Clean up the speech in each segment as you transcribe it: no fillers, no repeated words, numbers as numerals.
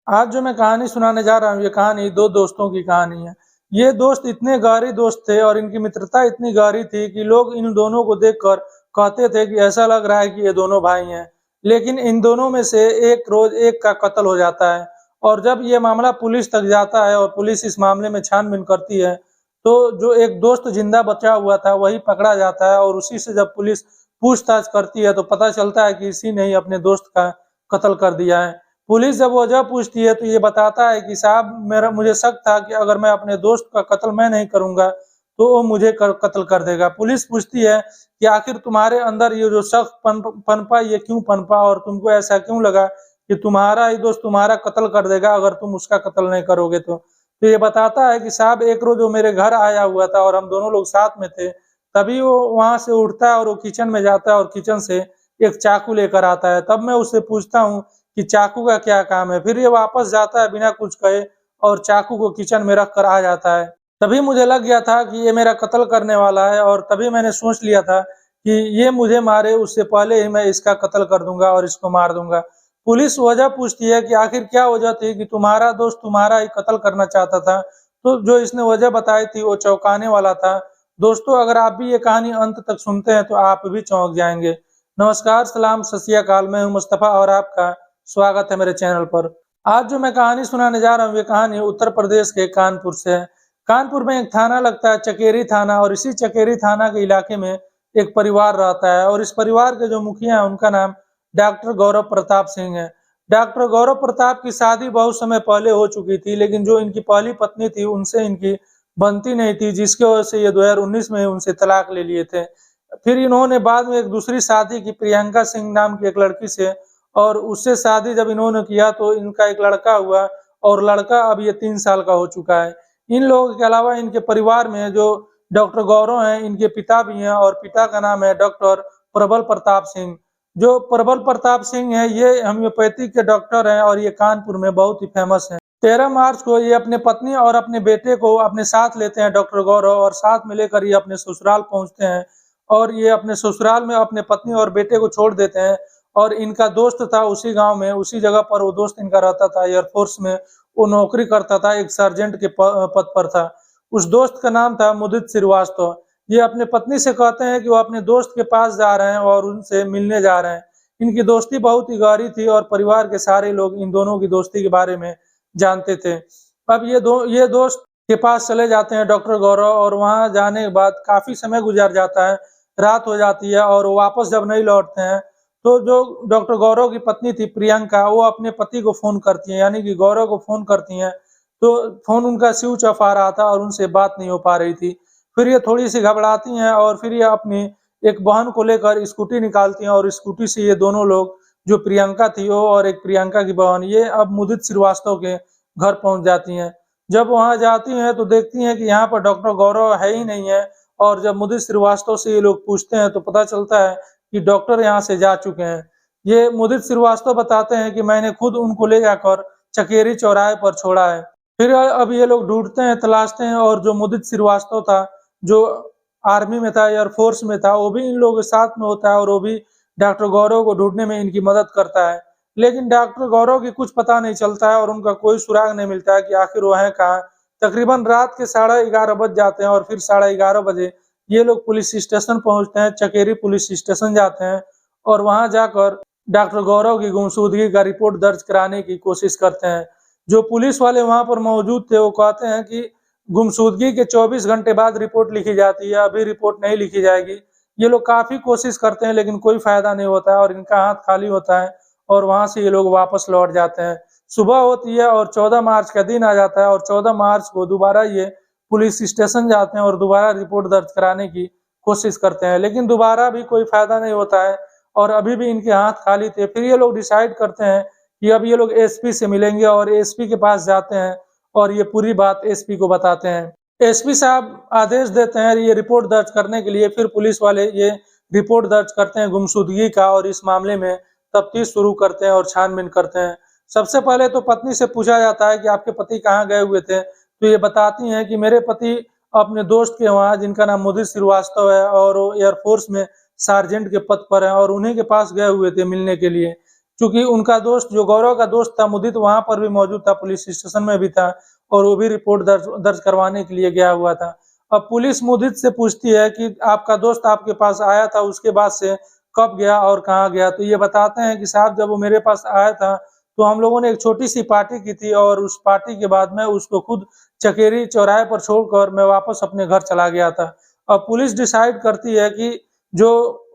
आज जो मैं कहानी सुनाने जा रहा हूँ, ये कहानी 2 दोस्तों की कहानी है। ये दोस्त इतने गहरे दोस्त थे और इनकी मित्रता इतनी गहरी थी कि लोग इन दोनों को देखकर कहते थे कि ऐसा लग रहा है कि ये दोनों भाई हैं। लेकिन इन दोनों में से एक रोज़ एक का कत्ल हो जाता है और जब ये मामला पुलिस तक जाता है और पुलिस इस मामले में छानबीन करती है, तो जो एक दोस्त जिंदा बचा हुआ था वही पकड़ा जाता है और उसी से जब पुलिस पूछताछ करती है तो पता चलता है कि इसी ने ही अपने दोस्त का कत्ल कर दिया है। पुलिस जब वजह पूछती है तो ये बताता है कि साहब मेरा मुझे शक था कि अगर मैं अपने दोस्त का कत्ल मैं नहीं करूँगा, तो वो मुझे कत्ल कर देगा। पुलिस पूछती है कि आखिर तुम्हारे अंदर ये जो शक पनपा ये क्यों पनपा और तुमको ऐसा क्यों लगा कि तुम्हारा ही दोस्त तुम्हारा कत्ल कर देगा अगर तुम उसका कत्ल नहीं करोगे तो? तो ये बताता है कि साहब एक रोज़ वो मेरे घर आया हुआ था और हम दोनों लोग साथ में थे। तभी वो वहाँ से उठता है और वो किचन में जाता है और किचन से एक चाकू लेकर आता है। तब मैं उससे पूछता हूँ कि चाकू का क्या काम है? फिर ये वापस जाता है बिना कुछ कहे और चाकू को किचन में रख कर आ जाता है। तभी मुझे लग गया था कि ये मेरा कत्ल करने वाला है और तभी मैंने सोच लिया था कि ये मुझे मारे उससे पहले ही मैं इसका कत्ल कर दूँगा और इसको मार दूँगा। पुलिस वजह पूछती है कि आखिर क्या वजह थी कि तुम्हारा दोस्त तुम्हारा ही कत्ल करना चाहता था? तो जो इसने वजह बताई थी वो चौंकाने वाला था। दोस्तों अगर आप भी ये कहानी अंत तक सुनते हैं तो आप भी चौंक जाएँगे। नमस्कार, सलाम, सत श्री अकाल, मैं हूँ मुस्तफ़ा और आपका स्वागत है मेरे चैनल पर। आज जो मैं कहानी सुनाने जा रहा हूँ, ये कहानी उत्तर प्रदेश के कानपुर से है। कानपुर में एक थाना लगता है चकेरी थाना और इसी चकेरी थाना के इलाके में एक परिवार रहता है और इस परिवार के जो मुखिया हैं उनका नाम डॉक्टर गौरव प्रताप सिंह है। डॉक्टर गौरव प्रताप की शादी बहुत समय पहले हो चुकी थी लेकिन जो इनकी पहली पत्नी थी उनसे इनकी बनती नहीं थी जिसकी वजह से ये 2019 में उनसे तलाक ले लिए थे। फिर इन्होंने बाद में एक दूसरी शादी की प्रियंका सिंह नाम की एक लड़की से और उससे शादी जब इन्होंने किया तो इनका एक लड़का हुआ और लड़का अब ये 3 साल का हो चुका है। इन लोगों के अलावा इनके परिवार में जो डॉक्टर गौरव हैं, इनके पिता भी हैं और पिता का नाम है डॉक्टर प्रबल प्रताप सिंह। जो प्रबल प्रताप सिंह हैं, ये होम्योपैथी के डॉक्टर हैं और ये कानपुर में बहुत ही फेमस हैं। 13 मार्च को ये अपने पत्नी और अपने बेटे को अपने साथ लेते हैं डॉक्टर गौरव और साथ में लेकर ये अपने ससुराल पहुँचते हैं और ये अपने ससुराल में अपने पत्नी और बेटे को छोड़ देते हैं और इनका दोस्त था उसी गाँव में, उसी जगह पर वो दोस्त इनका रहता था, एयरफोर्स में वो नौकरी करता था, एक सार्जेंट के पद पर था। उस दोस्त का नाम था मुदित श्रीवास्तव। ये अपने पत्नी से कहते हैं कि वो अपने दोस्त के पास जा रहे हैं और उनसे मिलने जा रहे हैं। इनकी दोस्ती बहुत ही गहरी थी और परिवार के सारे लोग इन दोनों की दोस्ती के बारे में जानते थे। अब ये दोस्त के पास चले जाते हैं डॉक्टर गौरव और वहाँ जाने के बाद काफ़ी समय गुज़र जाता है, रात हो जाती है और वो वापस जब नहीं लौटते हैं तो जो डॉक्टर गौरव की पत्नी थी प्रियंका, वो अपने पति को फ़ोन करती हैं, यानी कि गौरव को फ़ोन करती हैं, तो फ़ोन उनका स्विच ऑफ आ रहा था और उनसे बात नहीं हो पा रही थी। फिर ये थोड़ी-सी घबराती हैं और फिर ये अपनी एक बहन को लेकर स्कूटी निकालती हैं और स्कूटी से ये दोनों लोग, जो प्रियंका थी वो और एक प्रियंका की बहन, ये अब मुदित श्रीवास्तव के घर पहुँच जाती हैं। जब वहाँ जाती हैं तो देखती हैं कि यहाँ पर डॉक्टर गौरव है ही नहीं है और जब मुदित श्रीवास्तव से ये लोग पूछते हैं तो पता चलता है कि डॉक्टर यहाँ से जा चुके हैं। ये मुदित श्रीवास्तव बताते हैं कि मैंने खुद उनको ले जाकर चकेरी चौराहे पर छोड़ा है। फिर अब ये लोग ढूँढते हैं, तलाशते हैं और जो मुदित श्रीवास्तव था, जो आर्मी में था, एयरफोर्स में था, वो भी इन लोगों के साथ में होता है और वो भी डॉक्टर गौरव को ढूँढने में इनकी मदद करता है। लेकिन डॉक्टर गौरव की कुछ पता नहीं चलता है और उनका कोई सुराग नहीं मिलता है कि आखिर वो हैं कहाँ। तकरीबन रात के 11:30 बज जाते हैं और फिर 11:30 बजे ये लोग पुलिस स्टेशन पहुँचते हैं, चकेरी पुलिस स्टेशन जाते हैं और वहाँ जाकर डॉक्टर गौरव की गुमशुदगी का रिपोर्ट दर्ज कराने की कोशिश करते हैं। जो पुलिस वाले वहाँ पर मौजूद थे वो कहते हैं कि गुमशुदगी के 24 घंटे बाद रिपोर्ट लिखी जाती है, अभी रिपोर्ट नहीं लिखी जाएगी। ये लोग काफ़ी कोशिश करते हैं लेकिन कोई फ़ायदा नहीं होता है और इनका हाथ खाली होता है और वहाँ से ये लोग वापस लौट जाते हैं। सुबह होती है और 14 मार्च का दिन आ जाता है और 14 मार्च को दोबारा ये पुलिस स्टेशन जाते हैं और दोबारा रिपोर्ट दर्ज कराने की कोशिश करते हैं, लेकिन दोबारा भी कोई फ़ायदा नहीं होता है और अभी भी इनके हाथ खाली थे। फिर ये लोग डिसाइड करते हैं कि अब ये लोग एसपी से मिलेंगे और एसपी के पास जाते हैं और ये पूरी बात एसपी को बताते हैं। एसपी साहब आदेश देते हैं ये रिपोर्ट दर्ज करने के लिए, फिर पुलिस वाले ये रिपोर्ट दर्ज करते हैं गुमशुदगी का और इस मामले में तफ्तीश शुरू करते हैं और छानबीन करते हैं। सबसे पहले तो पत्नी से पूछा जाता है कि आपके पति कहाँ गए हुए थे? तो ये बताती हैं कि मेरे पति अपने दोस्त के वहाँ, जिनका नाम मुदित श्रीवास्तव है और वो एयरफोर्स में सार्जेंट के पद पर हैं और उन्हीं के पास गए हुए थे मिलने के लिए। चूँकि उनका दोस्त जो गौरव का दोस्त था मुदित वहाँ पर भी मौजूद था, पुलिस स्टेशन में भी था और वो भी रिपोर्ट दर्ज दर्ज करवाने के लिए गया हुआ था। अब पुलिस मुदित से पूछती है कि आपका दोस्त आपके पास आया था, उसके बाद से कब गया और कहाँ गया? तो ये बताते हैं कि साहब जब वो मेरे पास आया था, तो हम लोगों ने एक छोटी-सी पार्टी की थी और उस पार्टी के बाद मैं उसको खुद चकेरी चौराहे पर छोड़कर मैं वापस अपने घर चला गया था। अब पुलिस डिसाइड करती है कि जो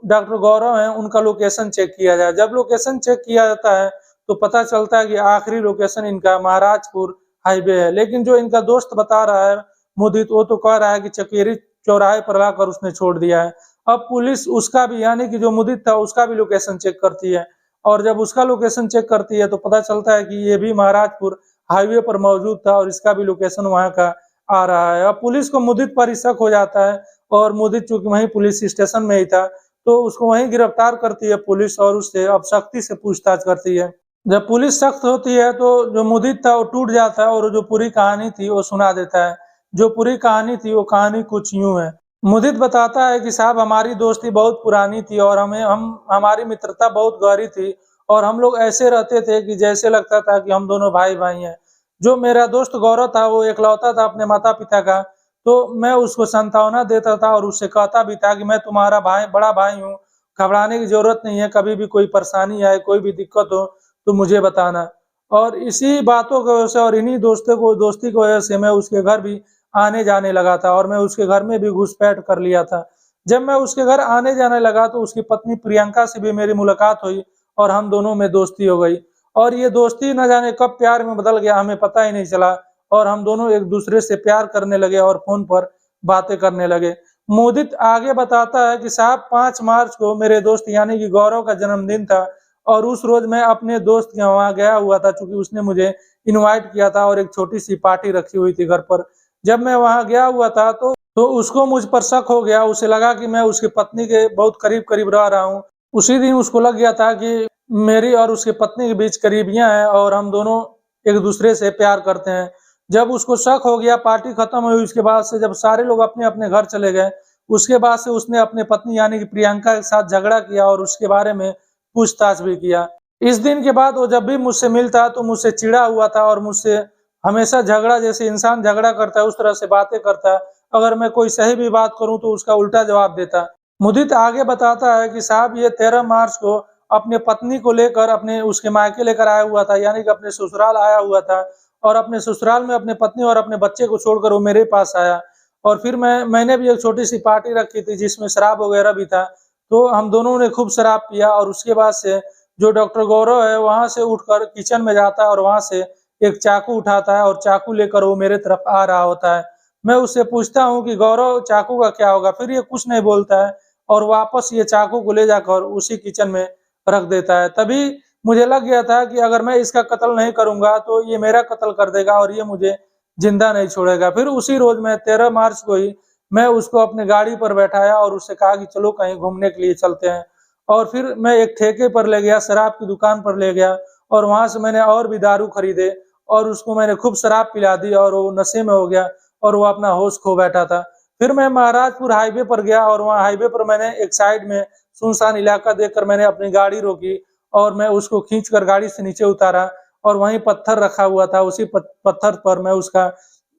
डॉक्टर गौरव हैं, उनका लोकेशन चेक किया जाए। जब लोकेशन चेक किया जाता है, तो पता चलता है कि आखिरी लोकेशन इनका महाराजपुर हाईवे है। लेकिन जो इनका दोस्त बता रहा है मुदित, वो तो कह रहा है कि चकेरी चौराहे पर लाकर उसने छोड़ दिया है। अब पुलिस उसका भी यानी कि जो मुदित था उसका भी लोकेशन चेक करती है और जब उसका लोकेशन चेक करती है तो पता चलता है कि ये भी महाराजपुर हाईवे पर मौजूद था और इसका भी लोकेशन वहाँ का आ रहा है। अब पुलिस को मुदित पर ही शक हो जाता है और मुदित चूँकि वहीं पुलिस स्टेशन में ही था, तो उसको वहीं गिरफ्तार करती है पुलिस और उससे अब सख्ती से पूछताछ करती है। जब पुलिस सख्त होती है तो जो मुदित था वो टूट जाता है और जो पूरी कहानी थी वो सुना देता है। जो पूरी कहानी थी वो कहानी कुछ यूँ है। मुदित बताता है कि साहब हमारी दोस्ती बहुत पुरानी थी और हम हमारी मित्रता बहुत गहरी थी और हम लोग ऐसे रहते थे कि जैसे लगता था कि हम दोनों भाई-भाई हैं। जो मेरा दोस्त गौरव था वो इकलौता था अपने माता-पिता का, तो मैं उसको सांत्वना देता था और उससे कहता भी था कि मैं तुम्हारा बड़ा भाई हूँ, घबराने की ज़रूरत नहीं है, कभी भी कोई परेशानी आए, कोई भी दिक्कत हो तो मुझे बताना। और इसी बातों की वजह से और इन्हीं दोस्ती की वजह से मैं उसके घर भी आने-जाने लगा था और मैं उसके घर में भी घुसपैठ कर लिया था। जब मैं उसके घर आने-जाने लगा तो उसकी पत्नी प्रियंका से भी मेरी मुलाकात हुई और हम दोनों में दोस्ती हो गई और ये दोस्ती न जाने कब प्यार में बदल गया हमें पता ही नहीं चला और हम दोनों एक-दूसरे से प्यार करने लगे और फ़ोन पर बातें करने लगे। मुदित आगे बताता है कि साहब 5 मार्च को मेरे दोस्त यानी कि गौरव का जन्मदिन था और उस रोज़ मैं अपने दोस्त के वहाँ गया हुआ था चूँकि उसने मुझे इनवाइट किया था और एक छोटी-सी पार्टी रखी हुई थी घर पर। जब मैं वहाँ गया हुआ था तो उसको मुझ पर शक हो गया, उसे लगा कि मैं उसकी पत्नी के बहुत करीब-करीब रह रहा हूँ। उसी दिन उसको लग गया था कि मेरी और उसकी पत्नी के बीच करीबियाँ हैं और हम दोनों एक-दूसरे से प्यार करते हैं। जब उसको शक हो गया, पार्टी खत्म हुई उसके बाद से जब सारे लोग अपने-अपने घर चले गए, उसके बाद से उसने अपनी पत्नी यानी कि प्रियंका के साथ झगड़ा किया और उसके बारे में पूछताछ भी किया। इस दिन के बाद वो जब भी मुझसे मिलता तो मुझसे चिढ़ा हुआ था और मुझसे हमेशा झगड़ा जैसे इंसान झगड़ा करता है उस तरह से बातें करता है। अगर मैं कोई सही भी बात करूँ तो उसका उल्टा जवाब देता। मुदित आगे बताता है कि साहब ये 13 मार्च को अपने पत्नी को लेकर अपने उसके मायके लेकर आया हुआ था यानी कि अपने ससुराल आया हुआ था और अपने ससुराल में अपने पत्नी और अपने बच्चे को छोड़कर वो मेरे पास आया और फिर मैंने भी एक छोटी-सी पार्टी रखी थी जिसमें शराब वगैरह भी था। तो हम दोनों ने खूब शराब पिया और उसके बाद से जो डॉक्टर गौरव है वहाँ से उठकर किचन में जाता है और वहाँ से एक चाकू उठाता है और चाकू लेकर वो मेरे तरफ आ रहा होता है। मैं उससे पूछता हूँ कि गौरव चाकू का क्या होगा? फिर ये कुछ नहीं बोलता है और वापस ये चाकू को ले जाकर उसी किचन में रख देता है। तभी मुझे लग गया था कि अगर मैं इसका कत्ल नहीं करूँगा तो ये मेरा कत्ल कर देगा और ये मुझे ज़िंदा नहीं छोड़ेगा। फिर उसी रोज़ मैं 13 मार्च को ही मैं उसको अपनी गाड़ी पर बैठाया और उससे कहा कि चलो कहीं घूमने के लिए चलते हैं। और फिर मैं एक ठेके पर ले गया, शराब की दुकान पर ले गया और वहाँ से मैंने और भी दारू खरीदे और उसको मैंने खूब शराब पिला दी और वो नशे में हो गया और वो अपना होश खो बैठा था। फिर मैं महाराजपुर हाईवे पर गया और वहाँ हाईवे पर मैंने एक साइड में सुनसान इलाका देखकर मैंने अपनी गाड़ी रोकी और मैं उसको खींचकर गाड़ी से नीचे उतारा और वहीं पत्थर रखा हुआ था, उसी पत्थर पर मैं उसका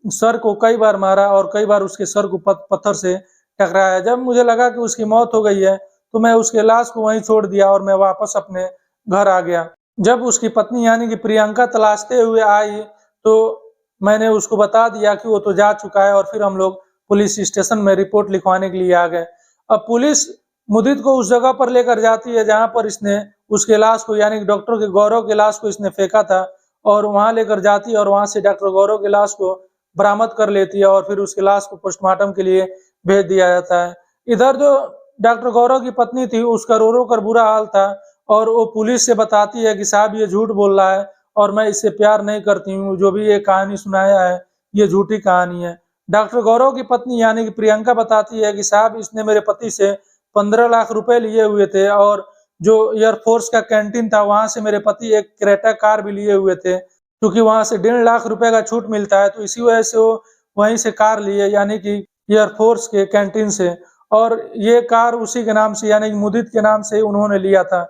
सर को कई बार मारा और कई बार उसके सर को पत्थर से टकराया। जब मुझे लगा कि उसकी मौत हो गई है, तो मैं उसके लाश को वहीं छोड़ दिया और मैं वापस अपने घर आ गया। जब उसकी पत्नी यानी कि प्रियंका तलाशते हुए आई, तो मैंने उसको बता दिया कि वो तो जा चुका है और फिर हम लोग पुलिस स्टेशन में रिपोर्ट लिखवाने के लिए आ गए। अब पुलिस मुदित को उस जगह पर लेकर जाती है जहाँ पर इसने उसके लाश को यानी कि डॉक्टर के गौरव के लाश को इसने फेंका था और वहाँ लेकर जाती है और वहाँ से डॉक्टर गौरव के लाश को बरामद कर लेती है और फिर उसके लाश को पोस्टमार्टम के लिए भेज दिया जाता है। इधर जो डॉक्टर गौरव की पत्नी थी उसका रो-रो कर बुरा हाल था और वो पुलिस से बताती है कि साहब ये झूठ बोल रहा है और मैं इससे प्यार नहीं करती हूँ, जो भी ये कहानी सुनाया है, ये झूठी कहानी है। डॉक्टर गौरव की पत्नी यानी कि प्रियंका बताती है कि साहब इसने मेरे पति से 15 लाख रुपए लिए हुए थे और जो एयरफोर्स का कैंटीन था वहाँ से मेरे पति एक क्रेटा कार भी लिए हुए थे, क्योंकि वहाँ से 1.5 लाख रुपए का छूट मिलता है, तो इसी वजह से वो वहीं से कार लिए यानी कि एयरफोर्स के कैंटीन से और ये कार उसी के नाम से यानी कि मुदित के नाम से उन्होंने लिया था।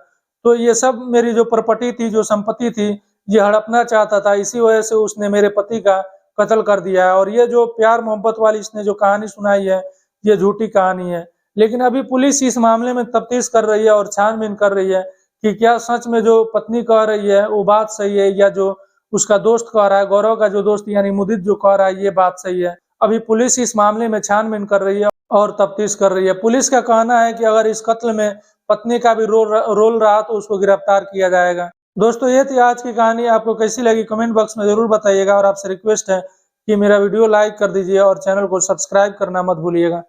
तो ये सब मेरी जो प्रॉपर्टी थी, जो संपत्ति थी, ये हड़पना चाहता था। इसी वजह से उसने मेरे पति का कत्ल कर दिया है। और ये जो प्यार मोहब्बत वाली इसने जो कहानी सुनाई है, ये झूठी कहानी है। लेकिन अभी पुलिस इस मामले में तफ्तीश कर रही है और छानबीन कर रही है कि क्या सच में जो पत्नी कह रही है वो बात सही है, या जो उसका दोस्त कह रहा है, गौरव का जो दोस्त यानी मुदित जो कह रहा है, ये बात सही है। अभी पुलिस इस मामले में छानबीन कर रही है और तफ्तीश कर रही है। पुलिस का कहना है कि अगर इस कत्ल में पत्नी का भी रोल रहा तो उसको गिरफ्तार किया जाएगा। दोस्तों, ये थी आज की कहानी। आपको कैसी लगी कमेंट बॉक्स में जरूर बताइएगा और आपसे रिक्वेस्ट है कि मेरा वीडियो लाइक कर दीजिए और चैनल को सब्सक्राइब करना मत भूलिएगा।